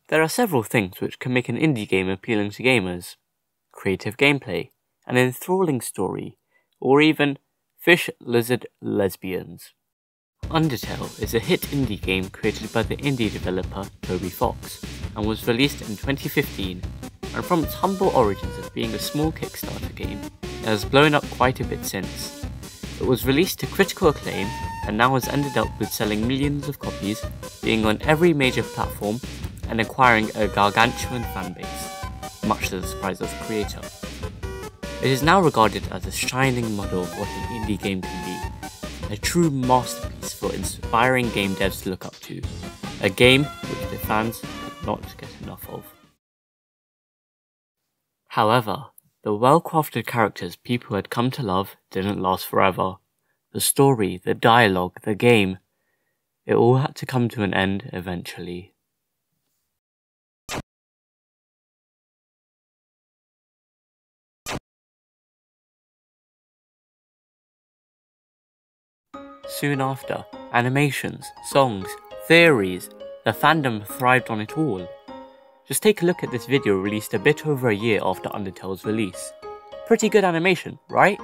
There are several things which can make an indie game appealing to gamers. Creative gameplay, an enthralling story, or even fish, lizard, lesbians. Undertale is a hit indie game created by the indie developer Toby Fox and was released in 2015, and from its humble origins of being a small Kickstarter game, it has blown up quite a bit since. It was released to critical acclaim and now has ended up with selling millions of copies, being on every major platform and acquiring a gargantuan fanbase, much to the surprise of the creator. It is now regarded as a shining model of what an indie game can be, a true masterpiece for inspiring game devs to look up to, a game which the fans could not get enough of. However, the well-crafted characters people had come to love didn't last forever. The story, the dialogue, the game, it all had to come to an end eventually. Soon after, animations, songs, theories, the fandom thrived on it all. Just take a look at this video released a bit over a year after Undertale's release. Pretty good animation, right?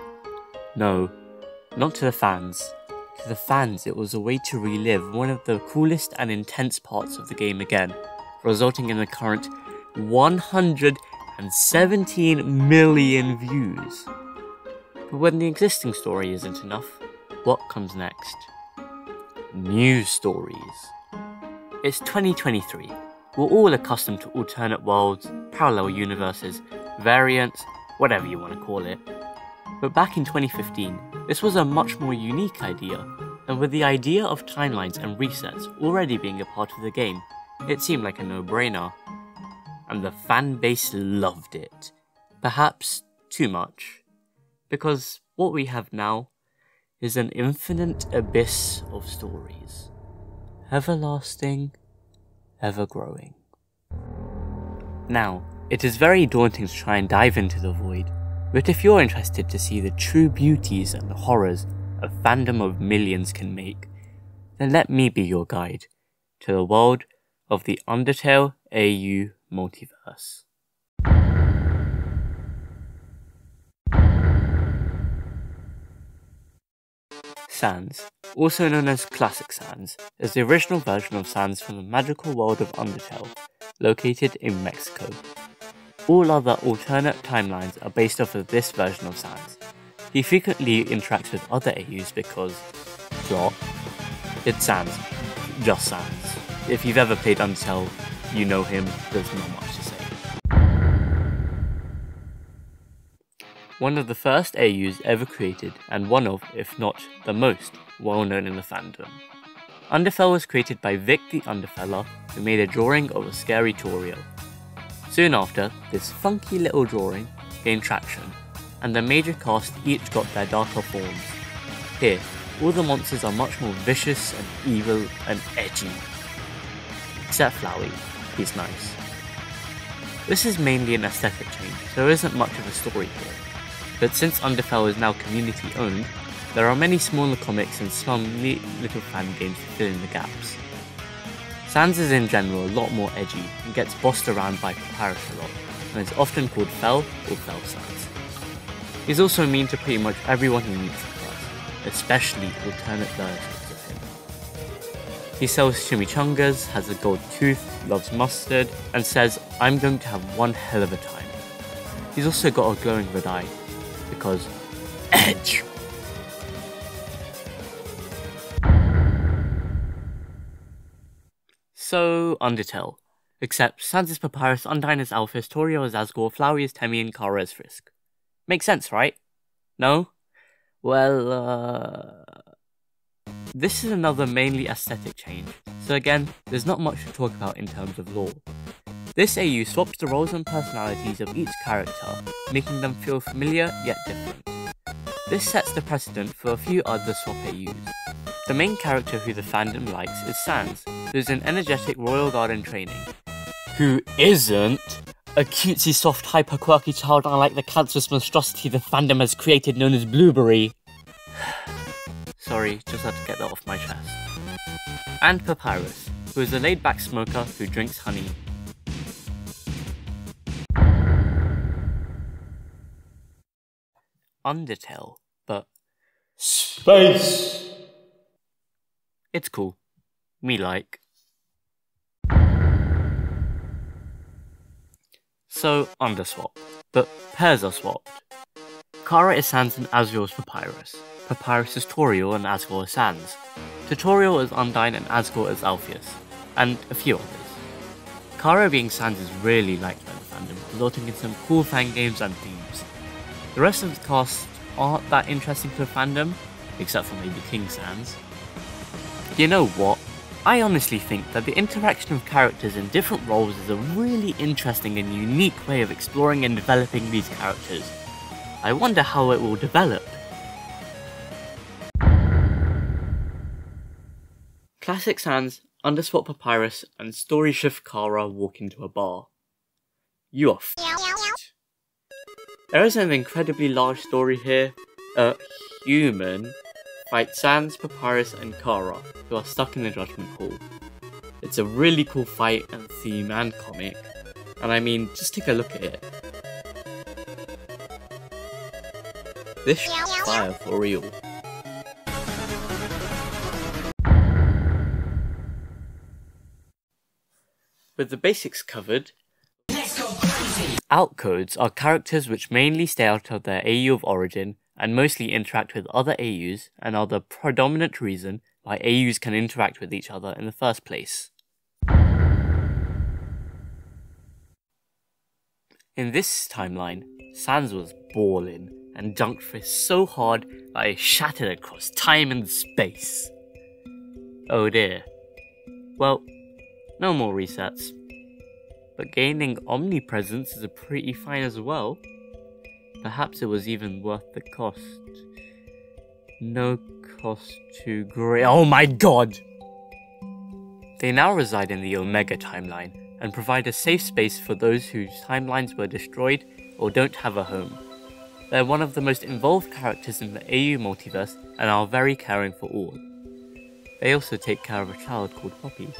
No, not to the fans. To the fans, it was a way to relive one of the coolest and intense parts of the game again, resulting in the current 117 million views. But when the existing story isn't enough, what comes next? New stories. It's 2023. We're all accustomed to alternate worlds, parallel universes, variants, whatever you want to call it. But back in 2015, this was a much more unique idea, and with the idea of timelines and resets already being a part of the game, it seemed like a no-brainer. And the fanbase loved it. Perhaps too much. Because what we have now is an infinite abyss of stories. Everlasting, ever-growing. Now, it is very daunting to try and dive into the void, but if you're interested to see the true beauties and horrors a fandom of millions can make, then let me be your guide to the world of the Undertale AU Multiverse. Sans, also known as Classic Sans, is the original version of Sans from the magical world of Undertale, located in Mexico. All other alternate timelines are based off of this version of Sans. He frequently interacts with other AUs because, plot, it's Sans, just Sans. If you've ever played Undertale, you know him, there's not much to say. One of the first AUs ever created, and one of, if not the most, well-known in the fandom. Underfell was created by Vic the Underfeller, who made a drawing of a scary Torio. Soon after, this funky little drawing gained traction, and the major cast each got their darker forms. Here, all the monsters are much more vicious and evil and edgy. Except Flowey, he's nice. This is mainly an aesthetic change, so there isn't much of a story here. But since Underfell is now community owned, there are many smaller comics and some neat little fan games to fill in the gaps. Sans is in general a lot more edgy and gets bossed around by Papyrus a lot, and is often called Fell or Fell Sans. He's also mean to pretty much everyone he meets across, especially alternate versions of him. He sells chimichangas, has a gold tooth, loves mustard, and says, "I'm going to have one hell of a time." He's also got a glowing red eye, because edge. So, Undertale. Except Sans is Papyrus, Undyne is Alphys, Torio is Asgore, Flowey is Temmie, and Kara is Frisk. Makes sense, right? No? Well, this is another mainly aesthetic change, so again, there's not much to talk about in terms of lore. This AU swaps the roles and personalities of each character, making them feel familiar yet different. This sets the precedent for a few other swap AUs. The main character who the fandom likes is Sans, who's an energetic Royal Guard in training. Who isn't a cutesy, soft, hyper-quirky child unlike the cancerous monstrosity the fandom has created known as Blueberry. Sorry, just had to get that off my chest. And Papyrus, who is a laid-back smoker who drinks honey. Undertale, but Space! It's cool. Me like. So, Underswap, but pairs are swapped. Kara is Sans and Azrael's Papyrus. Papyrus is Toriel and Asgore is Sans. Tutorial is Undyne and Asgore is Alpheus, and a few others. Kara being Sans is really liked by the fandom, resulting in some cool fan games and themes. The rest of the cast aren't that interesting to the fandom, except for maybe King Sans. You know what? I honestly think that the interaction of characters in different roles is a really interesting and unique way of exploring and developing these characters. I wonder how it will develop. Classic Sans, Underswap Papyrus, and Storyshift Kara walk into a bar. You are f***ed. There is an incredibly large story here. A human fights Sans, Papyrus, and Kara, who are stuck in the Judgment Hall. It's a really cool fight and theme and comic, and I mean, just take a look at it. This shit's fire for real. With the basics covered, outcodes are characters which mainly stay out of their AU of origin and mostly interact with other AUs and are the predominant reason why AUs can interact with each other in the first place. In this timeline, Sans was ballin' and dunked Frisk so hard that it shattered across time and space. Oh dear. Well, no more resets. But gaining omnipresence is pretty fine as well. Perhaps it was even worth the cost. No cost too great. Oh my god! They now reside in the Omega timeline and provide a safe space for those whose timelines were destroyed or don't have a home. They're one of the most involved characters in the AU Multiverse and are very caring for all. They also take care of a child called Poppy.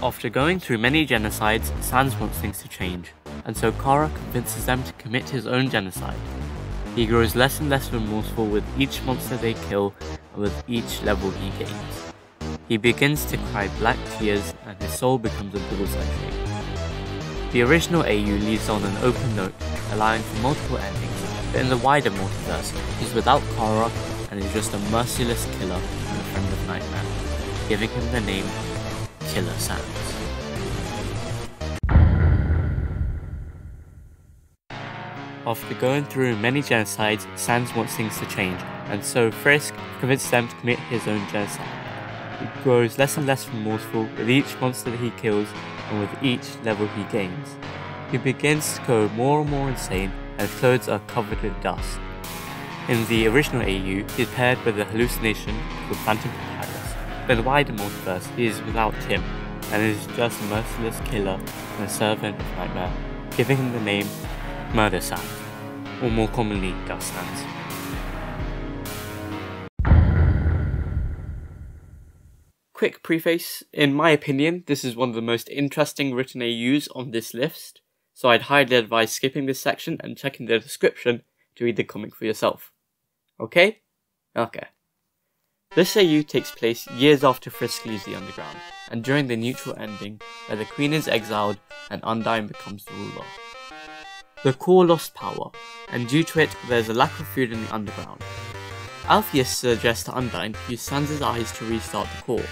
After going through many genocides, Sans wants things to change, and so Kara convinces them to commit his own genocide. He grows less and less remorseful with each monster they kill and with each level he gains. He begins to cry black tears and his soul becomes a bullseye shape. The original AU leaves on an open note, allowing for multiple endings, but in the wider multiverse, he's without Kara and is just a merciless killer and a friend of Nightmare, giving him the name Killer Sans. After going through many genocides, Sans wants things to change, and so Frisk convinces them to commit his own genocide. He grows less and less remorseful with each monster that he kills and with each level he gains. He begins to go more and more insane and his clothes are covered with dust. In the original AU, he is paired with a hallucination called Phantom Papyrus, but in the wider multiverse he is without him and is just a merciless killer and a servant of Nightmare, giving him the name Murder Sans, or more commonly Dust Sans. Quick preface, in my opinion, this is one of the most interesting written AUs on this list, so I'd highly advise skipping this section and checking the description to read the comic for yourself. Okay? Okay. This AU takes place years after Frisk leaves the Underground, and during the neutral ending, where the Queen is exiled and Undyne becomes the ruler. The core lost power, and due to it, there's a lack of food in the Underground. Alpheus suggests to Undyne to use Sans' eyes to restart the core.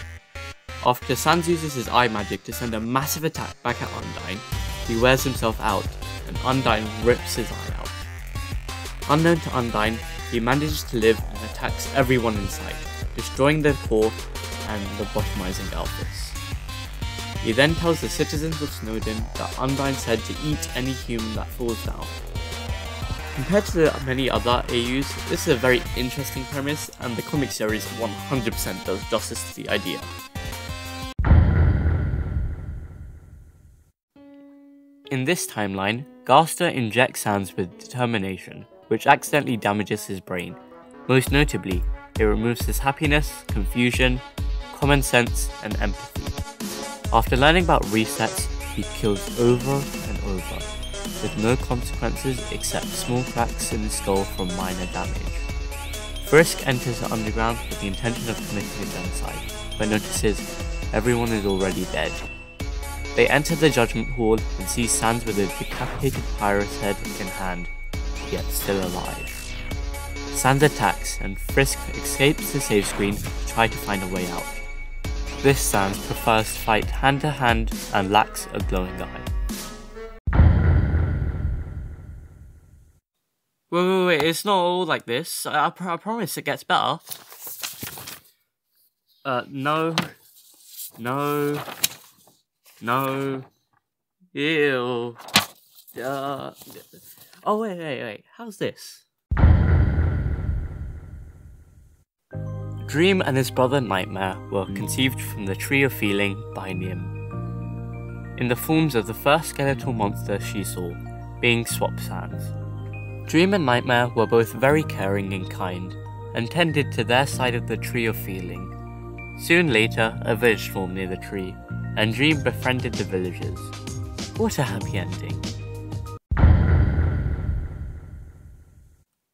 After Sans uses his eye magic to send a massive attack back at Undyne, he wears himself out, and Undyne rips his eye out. Unknown to Undyne, he manages to live and attacks everyone in sight, destroying their core and lobotomizing Alpheus. He then tells the citizens of Snowdin that Undyne said to eat any human that falls down. Compared to the many other AUs, this is a very interesting premise, and the comic series 100% does justice to the idea. In this timeline, Gaster injects Sans with determination, which accidentally damages his brain. Most notably, it removes his happiness, confusion, common sense, and empathy. After learning about resets, he kills over and over. with no consequences except small cracks in the skull from minor damage. Frisk enters the underground with the intention of committing a genocide, but notices everyone is already dead. They enter the Judgment Hall and see Sans with a decapitated pyrus head in hand, yet still alive. Sans attacks and Frisk escapes the save screen to try to find a way out. This Sans prefers to fight hand to hand and lacks a glowing eye. Wait, it's not all like this. I promise it gets better. No. Ew. Oh, wait. How's this? Dream and his brother Nightmare were conceived from the Tree of Feeling by Nim, in the forms of the first skeletal monster she saw, being Swap Sans. Dream and Nightmare were both very caring and kind, and tended to their side of the Tree of Feeling. Soon later, a village formed near the tree, and Dream befriended the villagers. What a happy ending.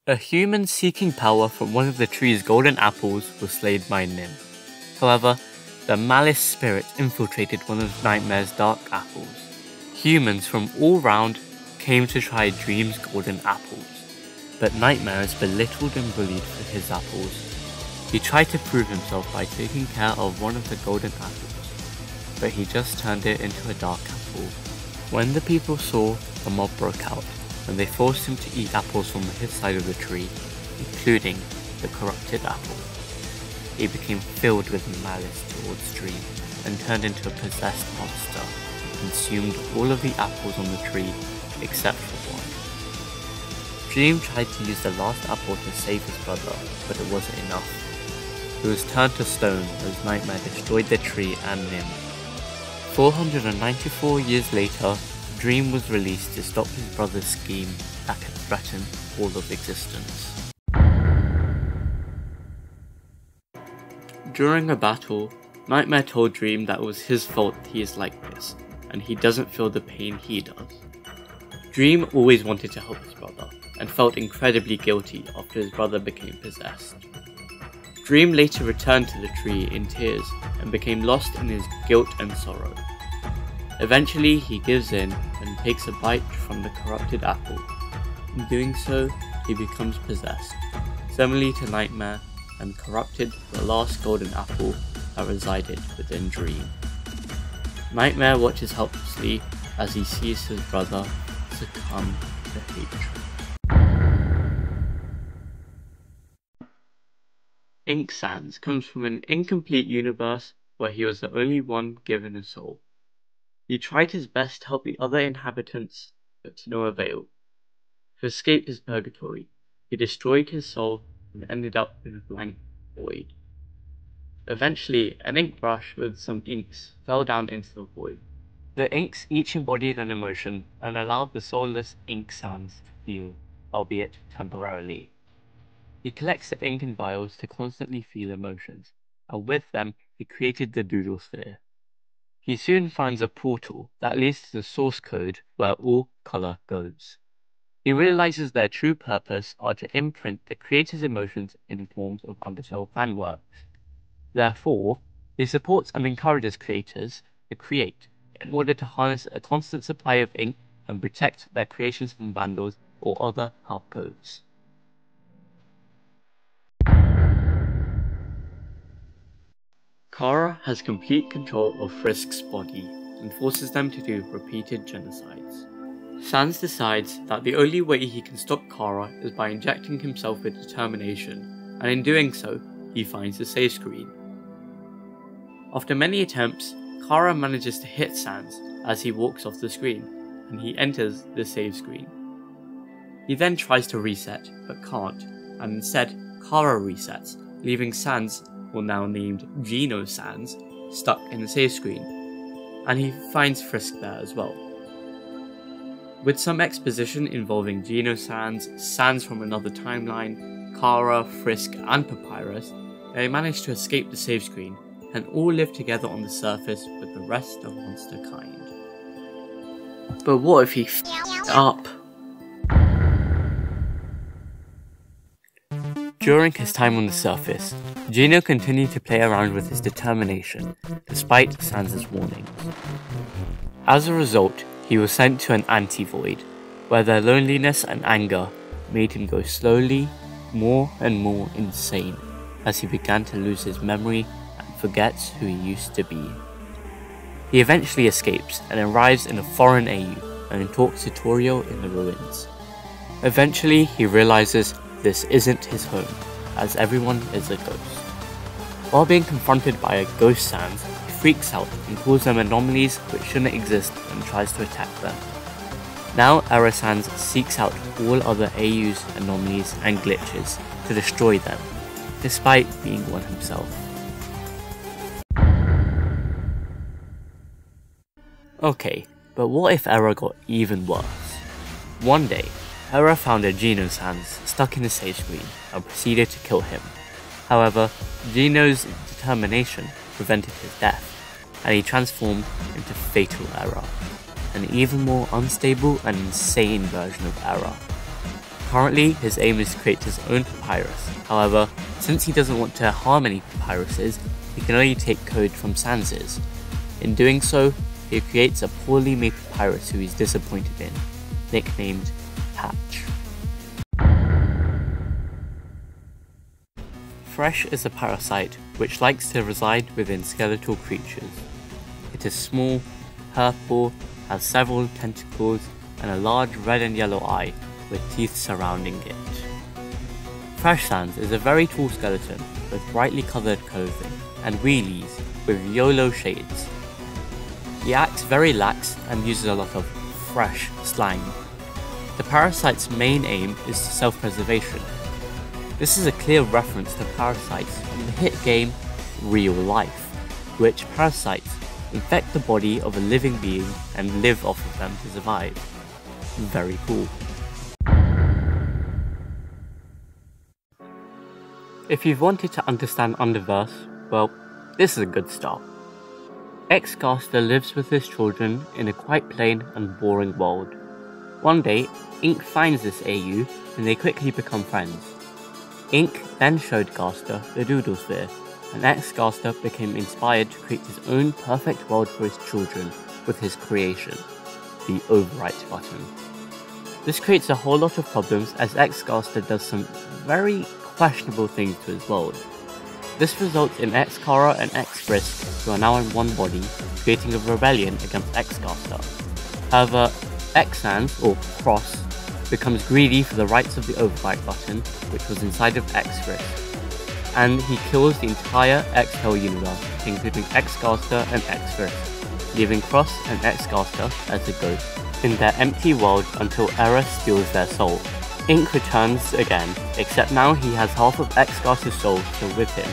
A human seeking power from one of the tree's golden apples was slayed by Nim. However, the malice spirit infiltrated one of Nightmare's dark apples. Humans from all round came to try Dream's golden apples, but Nightmare is belittled and bullied for his apples. He tried to prove himself by taking care of one of the golden apples, but he just turned it into a dark apple. When the people saw, a mob broke out, and they forced him to eat apples from his side of the tree, including the corrupted apple. He became filled with malice towards Dream, and turned into a possessed monster, and consumed all of the apples on the tree, except for one. Dream tried to use the last apple to save his brother, but it wasn't enough. He was turned to stone as Nightmare destroyed the tree and Nim. 494 years later, Dream was released to stop his brother's scheme that could threaten all of existence. During a battle, Nightmare told Dream that it was his fault he is like this, and he doesn't feel the pain he does. Dream always wanted to help his brother, and felt incredibly guilty after his brother became possessed. Dream later returned to the tree in tears and became lost in his guilt and sorrow. Eventually he gives in and takes a bite from the corrupted apple. In doing so, he becomes possessed, similarly to Nightmare, and corrupted the last golden apple that resided within Dream. Nightmare watches helplessly as he sees his brother succumb to hatred. Ink Sans comes from an incomplete universe where he was the only one given a soul. He tried his best to help the other inhabitants, but to no avail. To escape his purgatory, he destroyed his soul and ended up in a blank void. Eventually, an ink brush with some inks fell down into the void. The inks each embodied an emotion and allowed the soulless Ink Sans to feel, albeit temporarily. He collects the ink in vials to constantly feel emotions, and with them he created the Doodle Sphere. He soon finds a portal that leads to the source code where all colour goes. He realizes their true purpose are to imprint the creator's emotions in forms of Undertale fanworks. Therefore, he supports and encourages creators to create in order to harness a constant supply of ink and protect their creations from vandals or other half-codes. Kara has complete control of Frisk's body and forces them to do repeated genocides. Sans decides that the only way he can stop Kara is by injecting himself with determination, and in doing so, he finds the save screen. After many attempts, Kara manages to hit Sans as he walks off the screen, and he enters the save screen. He then tries to reset, but can't, and instead, Kara resets, leaving Sans, or now named Geno Sans, stuck in the save screen, and he finds Frisk there as well. With some exposition involving Geno Sans, Sans from another timeline, Kara, Frisk and Papyrus, they manage to escape the save screen and all live together on the surface with the rest of monster kind. But what if he f***ed up? During his time on the surface, Gino continued to play around with his determination, despite Sans' warnings. As a result, he was sent to an anti-void, where their loneliness and anger made him go slowly more and more insane as he began to lose his memory and forgets who he used to be. He eventually escapes and arrives in a foreign AU and talks to Torio in the ruins. Eventually, he realizes this isn't his home, as everyone is a ghost. While being confronted by a ghost Sans, he freaks out and calls them anomalies which shouldn't exist and tries to attack them. Now Error Sans seeks out all other AUs, anomalies and glitches to destroy them, despite being one himself. Okay, but what if Error got even worse? One day, Error found a Gino Sans stuck in a save screen and proceeded to kill him. However, Gino's determination prevented his death, and he transformed into Fatal Error, an even more unstable and insane version of Error. Currently, his aim is to create his own papyrus. However, since he doesn't want to harm any papyruses, he can only take code from Sans's. In doing so, he creates a poorly made papyrus who he's disappointed in, nicknamed Patch. Fresh is a parasite which likes to reside within skeletal creatures. It is small, purple, has several tentacles, and a large red and yellow eye with teeth surrounding it. Fresh Sans is a very tall skeleton with brightly coloured clothing and wheelies with YOLO shades. He acts very lax and uses a lot of fresh slang. The parasite's main aim is self-preservation. This is a clear reference to parasites from the hit game Real Life, which parasites infect the body of a living being and live off of them to survive. Very cool. If you've wanted to understand Underverse, well, this is a good start. X-Caster lives with his children in a quite plain and boring world. One day, Ink finds this AU and they quickly become friends. Ink then showed Caster the Doodle Sphere, and X-Caster became inspired to create his own perfect world for his children with his creation, the Overwrite button. This creates a whole lot of problems as X-Caster does some very questionable things to his world. This results in X-Kara and X-Frisk, who are now in one body, creating a rebellion against X-Caster. However, X-Sans, or Cross, becomes greedy for the rights of the Overwrite button, which was inside of X-Frisk, and he kills the entire XTale universe, including X-Caster and X-Frisk, leaving Cross and X-Caster as a ghost in their empty world until Error steals their soul. Ink returns again, except now he has half of X-Caster's soul still with him.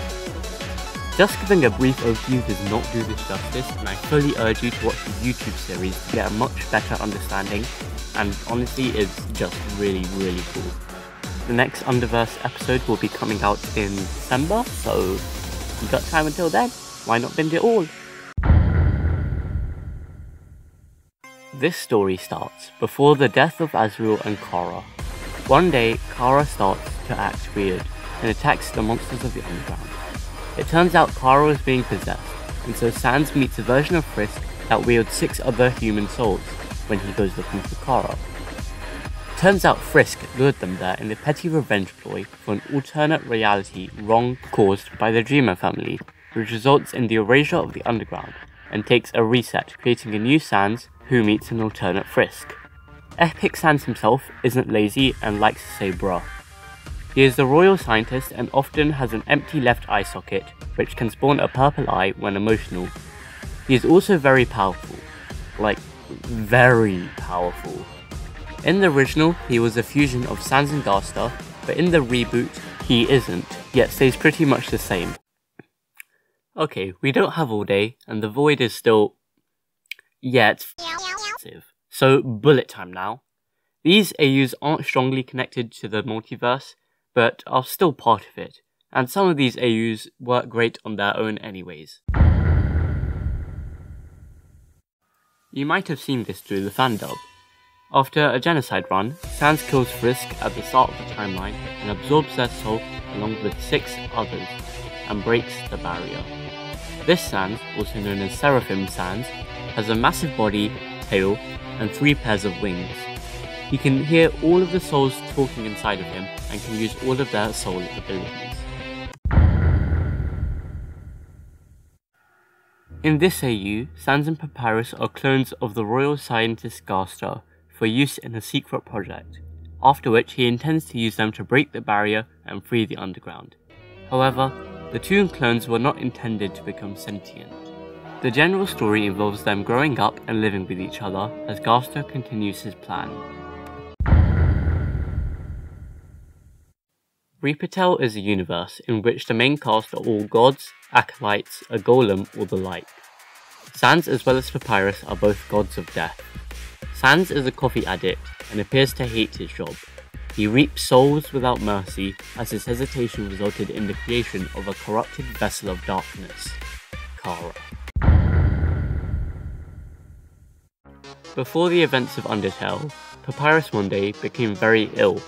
Just giving a brief overview does not do this justice, and I fully urge you to watch the YouTube series to get a much better understanding, and honestly it's just really cool. The next Underverse episode will be coming out in December, so you got time until then, why not binge it all? This story starts before the death of Azrael and Kara. One day, Kara starts to act weird and attacks the monsters of the underground. It turns out Kara was being possessed, and so Sans meets a version of Frisk that wields 6 other human souls when he goes looking for Kara. Turns out Frisk lured them there in a petty revenge ploy for an alternate reality wrong caused by the Dreemurr family, which results in the erasure of the underground, and takes a reset, creating a new Sans who meets an alternate Frisk. Epic Sans himself isn't lazy and likes to say bruh. He is the royal scientist and often has an empty left eye socket, which can spawn a purple eye when emotional. He is also very powerful. Like, very powerful. In the original, he was a fusion of Sans and Caster, but in the reboot, he isn't, yet stays pretty much the same. Okay, we don't have all day, and the void is still... yet... So, bullet time now. These AUs aren't strongly connected to the multiverse, but are still part of it, and some of these AUs work great on their own anyways. You might have seen this through the fandub. After a genocide run, Sans kills Frisk at the start of the timeline and absorbs their soul along with 6 others and breaks the barrier. This Sans, also known as Seraphim Sans, has a massive body, tail, and 3 pairs of wings. He can hear all of the souls talking inside of him and can use all of their soul abilities. In this AU, Sans and Papyrus are clones of the royal scientist Gaster for use in a secret project, after which he intends to use them to break the barrier and free the underground. However, the 2 clones were not intended to become sentient. The general story involves them growing up and living with each other as Gaster continues his plan. Reapertale is a universe in which the main cast are all gods, acolytes, a golem, or the like. Sans as well as Papyrus are both gods of death. Sans is a coffee addict and appears to hate his job. He reaps souls without mercy as his hesitation resulted in the creation of a corrupted vessel of darkness, Kara. Before the events of Undertale, Papyrus one day became very ill.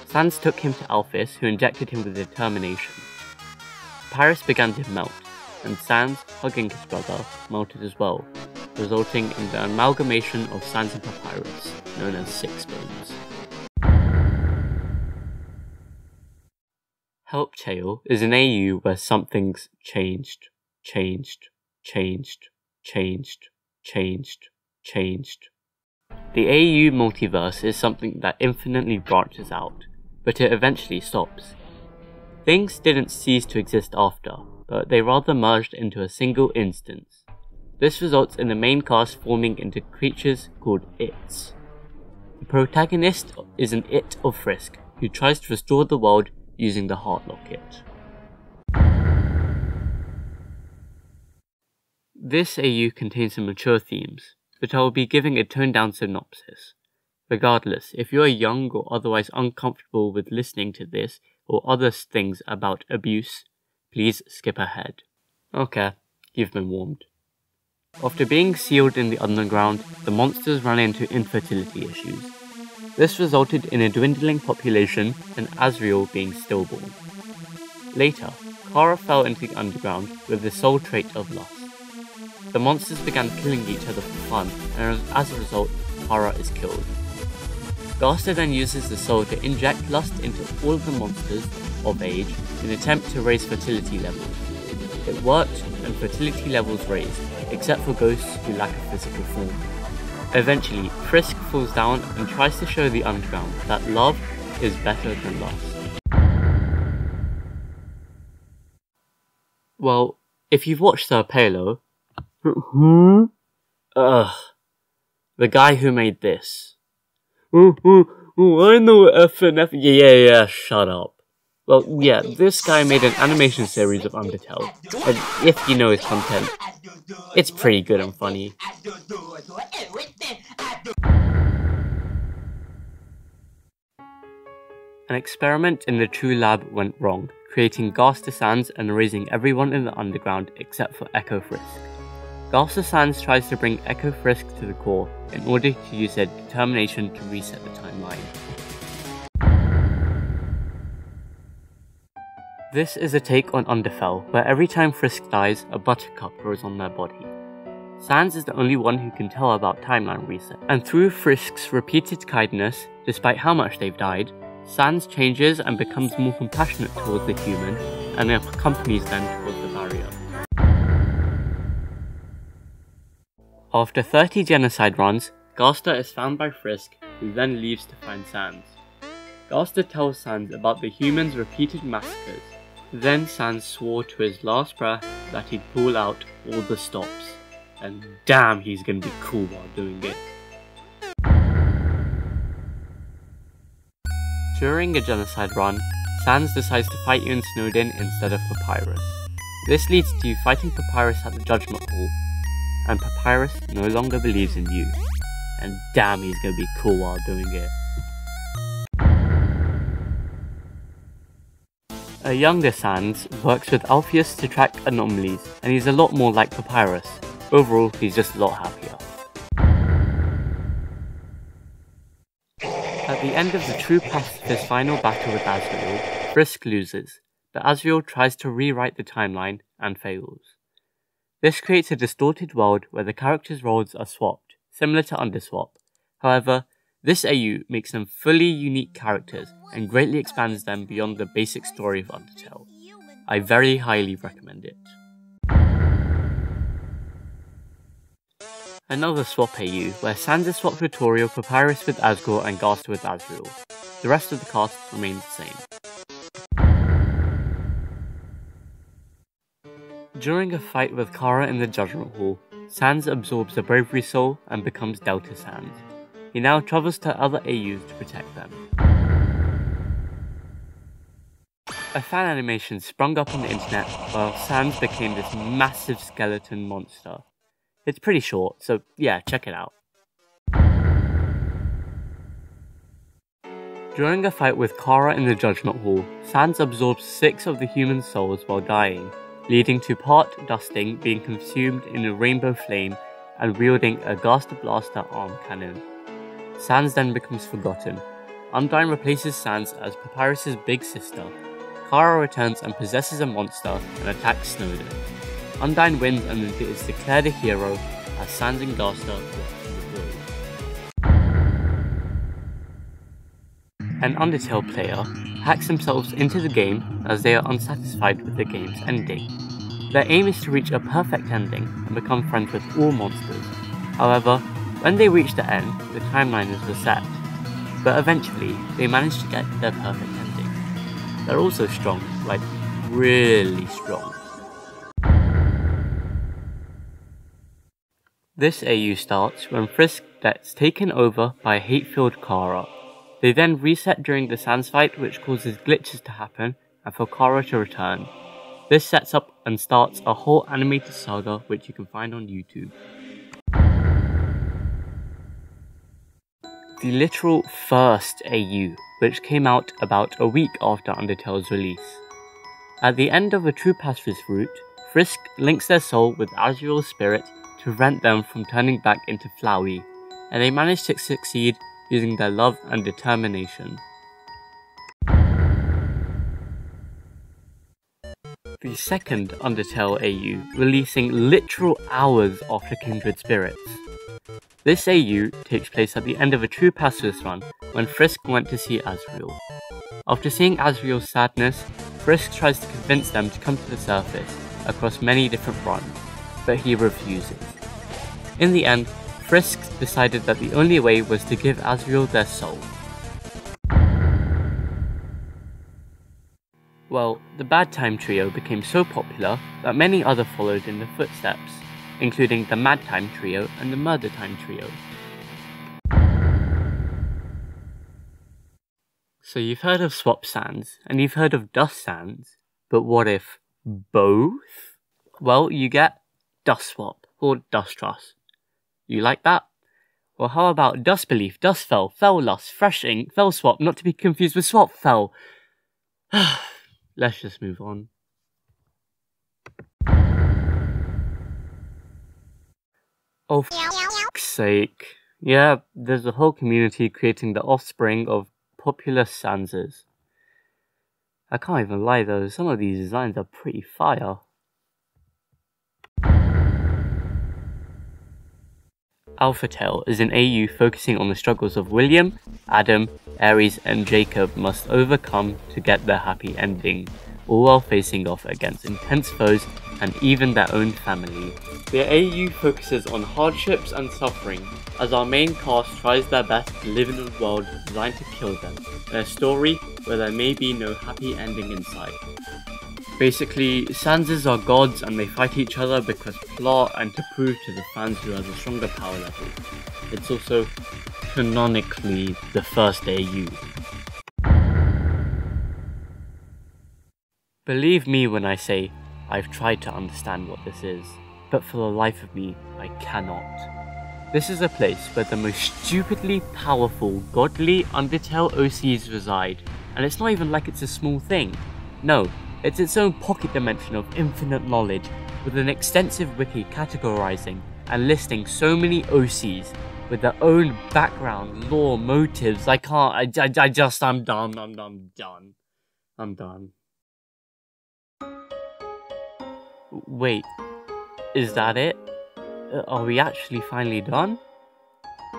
Sans took him to Alphys, who injected him with determination. Papyrus began to melt, and Sans, hugging his brother, melted as well, resulting in the amalgamation of Sans and Papyrus, known as Sixbones. Helptale is an AU where something's changed. The AU Multiverse is something that infinitely branches out, but it eventually stops. Things didn't cease to exist after, but they rather merged into a single instance. This results in the main cast forming into creatures called Its. The protagonist is an It of Frisk, who tries to restore the world using the Heart Locket. This AU contains some mature themes, but I will be giving a toned-down synopsis. Regardless, if you are young or otherwise uncomfortable with listening to this or other things about abuse, please skip ahead. Okay, you've been warned. After being sealed in the underground, the monsters ran into infertility issues. This resulted in a dwindling population and Azrael being stillborn. Later, Kara fell into the underground with the sole trait of lust. The monsters began killing each other for fun, and as a result, Kara is killed. Gaster then uses the soul to inject lust into all of the monsters of age in an attempt to raise fertility levels. It worked, and fertility levels raised, except for ghosts who lack a physical form. Eventually, Frisk falls down and tries to show the underground that love is better than lust. Well, if you've watched Palo, the guy who made this. I know FNF. Yeah, shut up. Well, yeah, this guy made an animation series of Undertale, and if you know his content, it's pretty good and funny. An experiment in the True Lab went wrong, creating Gaster Sans and erasing everyone in the underground except for Echo Frisk. Gaster Sans tries to bring Echo Frisk to the core in order to use their determination to reset the timeline. This is a take on Underfell, where every time Frisk dies, a buttercup grows on their body. Sans is the only one who can tell about timeline reset, and through Frisk's repeated kindness, despite how much they've died, Sans changes and becomes more compassionate towards the human, and accompanies them towards the barrier. After 30 genocide runs, Gaster is found by Frisk, who then leaves to find Sans. Gaster tells Sans about the humans' repeated massacres. Then Sans swore to his last breath that he'd pull out all the stops. And damn, he's gonna be cool while doing it. During a genocide run, Sans decides to fight you in Snowdin instead of Papyrus. This leads to you fighting Papyrus at the Judgment Hall, and Papyrus no longer believes in you. And damn, he's gonna be cool while doing it. A younger Sans works with Alpheus to track anomalies, and he's a lot more like Papyrus. Overall, he's just a lot happier. At the end of the true pacifist final battle with Asriel, Frisk loses, but Asriel tries to rewrite the timeline and fails. This creates a distorted world where the characters' roles are swapped, similar to Underswap. However, this AU makes them fully unique characters and greatly expands them beyond the basic story of Undertale. I very highly recommend it. Another swap AU, where Sansa swapped Tutorial Papyrus with Asgore and Ghast with Asriel. The rest of the cast remains the same. During a fight with Kara in the Judgment Hall, Sans absorbs the Bravery Soul and becomes Delta Sans. He now travels to other AUs to protect them. A fan animation sprung up on the internet while Sans became this massive skeleton monster. It's pretty short, so yeah, check it out. During a fight with Kara in the Judgment Hall, Sans absorbs 6 of the human souls while dying, leading to part dusting being consumed in a rainbow flame and wielding a Ghast Blaster arm cannon. Sans then becomes forgotten. Undyne replaces Sans as Papyrus's big sister. Kara returns and possesses a monster and attacks Snowden. Undyne wins and is declared a hero as Sans and Ghast walk in the void. An Undertale player hacks themselves into the game as they are unsatisfied with the game's ending. Their aim is to reach a perfect ending and become friends with all monsters. However, when they reach the end, the timeline is reset. But eventually, they manage to get their perfect ending. They're also strong, like really strong. This AU starts when Frisk gets taken over by a hate-filled Kara. They then reset during the Sans fight, which causes glitches to happen and for Kara to return. This sets up and starts a whole animated saga which you can find on YouTube. The literal first AU, which came out about a week after Undertale's release. At the end of a true pacifist route, Frisk links their soul with Asriel's spirit to prevent them from turning back into Flowey, and they manage to succeed using their love and determination. The second Undertale AU, releasing literal hours after Kindred Spirits. This AU takes place at the end of a true pacifist run when Frisk went to see Asriel. After seeing Asriel's sadness, Frisk tries to convince them to come to the surface across many different runs, but he refuses. In the end, Frisk decided that the only way was to give Asriel their soul. Well, the Bad Time Trio became so popular that many others followed in their footsteps, including the Mad Time Trio and the Murder Time Trio. So you've heard of Swap Sans, and you've heard of Dust Sans, but what if both? Well, you get Dust Swap, or Dust Trust. You like that? Well, how about Disbelief, Dustfell, Felllust, Freshing, Fellswap, not to be confused with Swapfell. Let's just move on. Oh, for f***'s sake. Yeah, there's a whole community creating the offspring of popular Sansas. I can't even lie though, some of these designs are pretty fire. Altertale is an AU focusing on the struggles of William, Adam, Ares and Jacob must overcome to get their happy ending, all while facing off against intense foes and even their own family. The AU focuses on hardships and suffering, as our main cast tries their best to live in a world designed to kill them, in a story where there may be no happy ending in sight. Basically, Sansas are gods and they fight each other because plot and to prove to the fans who has a stronger power level. It's also canonically the first AU. Believe me when I say I've tried to understand what this is, but for the life of me, I cannot. This is a place where the most stupidly powerful, godly Undertale OCs reside, and it's not even like it's a small thing. No, it's its own pocket dimension of infinite knowledge, with an extensive wiki categorizing and listing so many OCs, with their own background, lore, motives. I'm done. Wait, is that it? Are we actually finally done?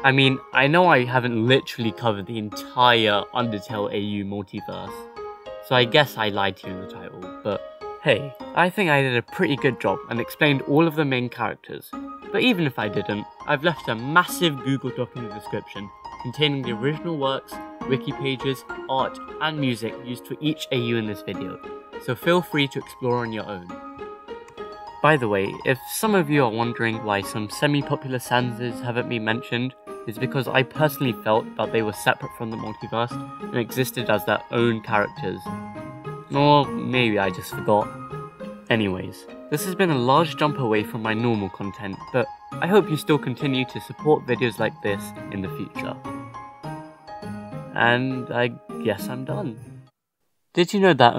I mean, I know I haven't literally covered the entire Undertale AU Multiverse, so I guess I lied to you in the title, but hey, I think I did a pretty good job and explained all of the main characters. But even if I didn't, I've left a massive Google Doc in the description containing the original works, wiki pages, art, and music used for each AU in this video, so feel free to explore on your own. By the way, if some of you are wondering why some semi-popular stanzas haven't been mentioned, it's because I personally felt that they were separate from the multiverse and existed as their own characters. Or maybe I just forgot. Anyways, this has been a large jump away from my normal content, but I hope you still continue to support videos like this in the future. And I guess I'm done. Did you know that